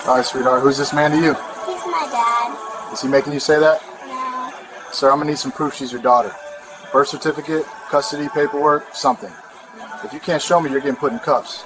Alright, sweetheart, who's this man to you? He's my dad. Is he making you say that? No. Sir, I'm gonna need some proof she's your daughter. Birth certificate, custody paperwork, something. If you can't show me, you're getting put in cuffs.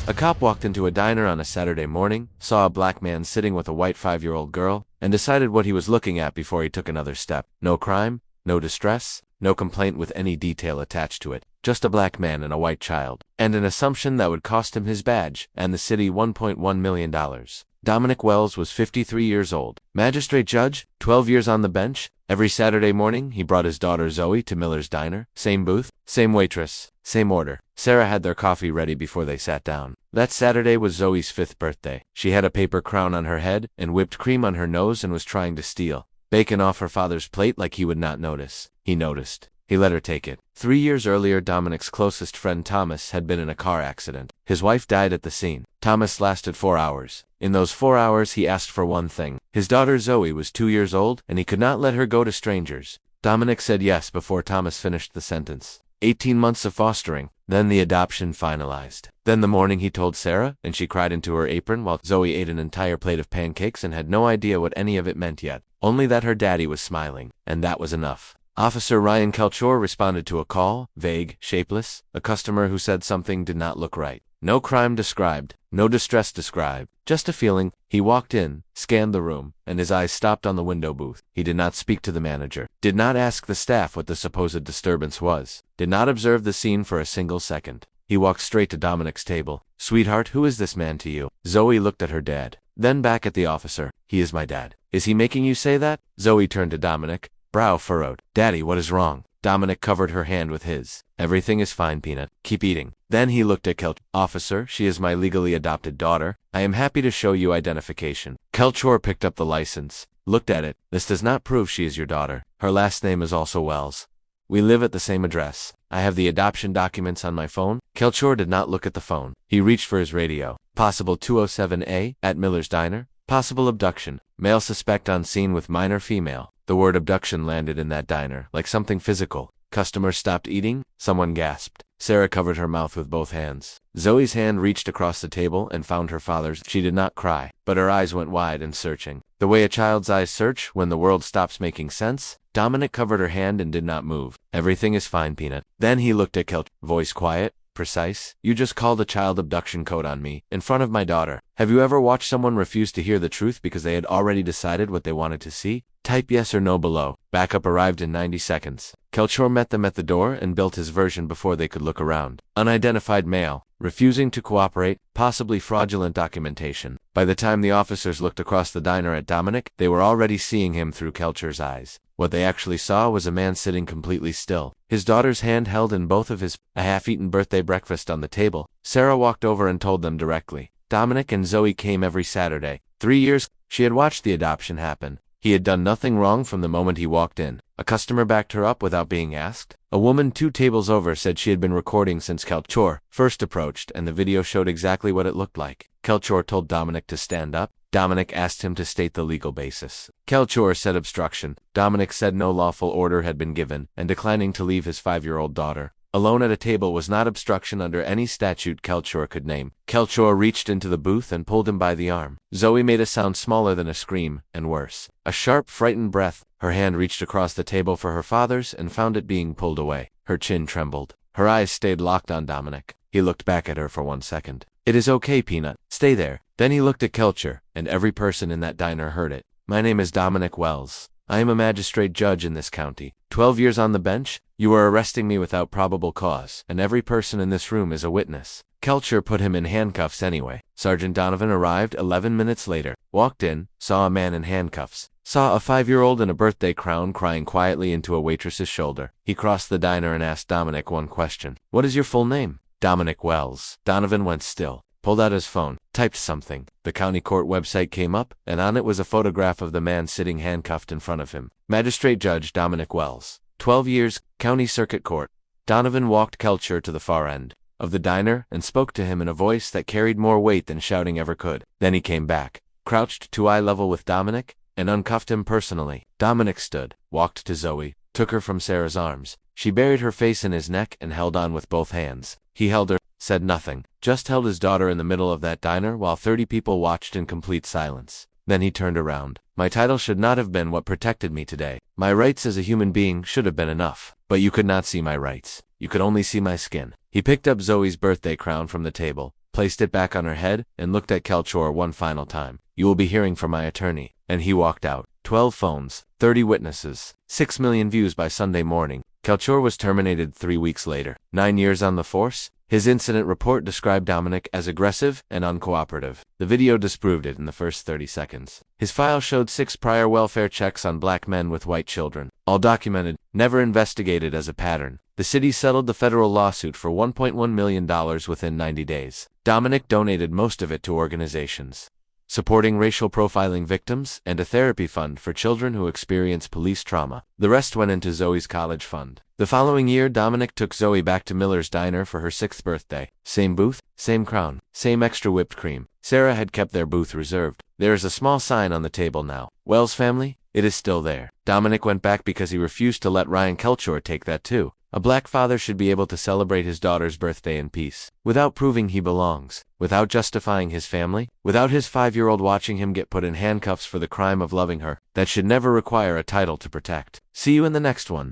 A cop walked into a diner on a Saturday morning, saw a black man sitting with a white 5-year-old girl, and decided what he was looking at before he took another step. No crime, no distress, no complaint with any detail attached to it. Just a black man and a white child, and an assumption that would cost him his badge and the city $1.1 million. Dominic Wells was 53 years old. Magistrate Judge, 12 years on the bench. Every Saturday morning, he brought his daughter Zoe to Miller's Diner. Same booth, same waitress, same order. Sarah had their coffee ready before they sat down. That Saturday was Zoe's 5th birthday. She had a paper crown on her head and whipped cream on her nose and was trying to steal bacon off her father's plate like he would not notice. He noticed. He let her take it. 3 years earlier, Dominic's closest friend Thomas had been in a car accident. His wife died at the scene. Thomas lasted 4 hours. In those 4 hours, he asked for one thing. His daughter Zoe was 2 years old, and he could not let her go to strangers. Dominic said yes before Thomas finished the sentence. 18 months of fostering, then the adoption finalized. Then the morning he told Sarah, and she cried into her apron while Zoe ate an entire plate of pancakes and had no idea what any of it meant yet. Only that her daddy was smiling, and that was enough. Officer Ryan Kelchure responded to a call, vague, shapeless, a customer who said something did not look right. No crime described, no distress described, just a feeling. He walked in, scanned the room, and his eyes stopped on the window booth. He did not speak to the manager, did not ask the staff what the supposed disturbance was, did not observe the scene for a single second. He walked straight to Dominic's table. "Sweetheart, who is this man to you?" Zoe looked at her dad, then back at the officer. "He is my dad." "Is he making you say that?" Zoe turned to Dominic, brow furrowed. "Daddy, what is wrong?" Dominic covered her hand with his. "Everything is fine, Peanut. Keep eating." Then he looked at Kelchure. "Officer, she is my legally adopted daughter. I am happy to show you identification." Kelchure picked up the license, looked at it. "This does not prove she is your daughter. Her last name is also Wells. We live at the same address. I have the adoption documents on my phone." Kelchure did not look at the phone. He reached for his radio. Possible 207A at Miller's Diner. Possible abduction. Male suspect on scene with minor female. The word abduction landed in that diner, like something physical. Customers stopped eating. Someone gasped. Sarah covered her mouth with both hands. Zoe's hand reached across the table and found her father's. She did not cry, but her eyes went wide and searching. The way a child's eyes search when the world stops making sense. Dominic covered her hand and did not move. "Everything is fine, Peanut." Then he looked at Kelchure, voice quiet, precise. "You just called a child abduction code on me, in front of my daughter. Have you ever watched someone refuse to hear the truth because they had already decided what they wanted to see? Type yes or no below." Backup arrived in 90 seconds. Kelchure met them at the door and built his version before they could look around. Unidentified male, refusing to cooperate, possibly fraudulent documentation. By the time the officers looked across the diner at Dominic, they were already seeing him through Kelchure's eyes. What they actually saw was a man sitting completely still, his daughter's hand held in both of his, a half-eaten birthday breakfast on the table. Sarah walked over and told them directly. Dominic and Zoe came every Saturday. 3 years, she had watched the adoption happen. He had done nothing wrong from the moment he walked in. A customer backed her up without being asked. A woman 2 tables over said she had been recording since Kelchure first approached, and the video showed exactly what it looked like. Kelchure told Dominic to stand up. Dominic asked him to state the legal basis. Kelchure said obstruction. Dominic said no lawful order had been given, and declining to leave his 5-year-old daughter alone at a table was not obstruction under any statute Kelchure could name. Kelchure reached into the booth and pulled him by the arm. Zoe made a sound smaller than a scream, and worse. A sharp, frightened breath. Her hand reached across the table for her father's and found it being pulled away. Her chin trembled. Her eyes stayed locked on Dominic. He looked back at her for 1 second. "It is okay, Peanut. Stay there." Then he looked at Kelchure, and every person in that diner heard it. "My name is Dominic Wells. I am a magistrate judge in this county. 12 years on the bench. You are arresting me without probable cause, and every person in this room is a witness." Kelchure put him in handcuffs anyway. Sergeant Donovan arrived 11 minutes later, walked in, saw a man in handcuffs, saw a 5-year-old in a birthday crown crying quietly into a waitress's shoulder. He crossed the diner and asked Dominic one question. "What is your full name?" "Dominic Wells." Donovan went still, pulled out his phone, typed something. The county court website came up, and on it was a photograph of the man sitting handcuffed in front of him. Magistrate Judge Dominic Wells. 12 years, County Circuit Court. Donovan walked Kelchure to the far end of the diner and spoke to him in a voice that carried more weight than shouting ever could. Then he came back, crouched to eye level with Dominic, and uncuffed him personally. Dominic stood, walked to Zoe, took her from Sarah's arms. She buried her face in his neck and held on with both hands. He held her, said nothing, just held his daughter in the middle of that diner while 30 people watched in complete silence. Then he turned around. My title should not have been what protected me today. My rights as a human being should have been enough. But you could not see my rights. You could only see my skin. He picked up Zoe's birthday crown from the table, placed it back on her head, and looked at Kelchure one final time. You will be hearing from my attorney. And he walked out. 12 phones, 30 witnesses, 6 million views by Sunday morning. Kelchure was terminated 3 weeks later. 9 years on the force? His incident report described Dominic as aggressive and uncooperative. The video disproved it in the first 30 seconds. His file showed 6 prior welfare checks on black men with white children. All documented, never investigated as a pattern. The city settled the federal lawsuit for $1.1 million within 90 days. Dominic donated most of it to organizations supporting racial profiling victims and a therapy fund for children who experience police trauma. The rest went into Zoe's college fund. The following year, Dominic took Zoe back to Miller's Diner for her 6th birthday. Same booth, same crown, same extra whipped cream. Sarah had kept their booth reserved. There is a small sign on the table now. Wells family? It is still there. Dominic went back because he refused to let Ryan Kelchure take that too. A black father should be able to celebrate his daughter's birthday in peace, without proving he belongs, without justifying his family, without his 5-year-old watching him get put in handcuffs for the crime of loving her. That should never require a title to protect. See you in the next one.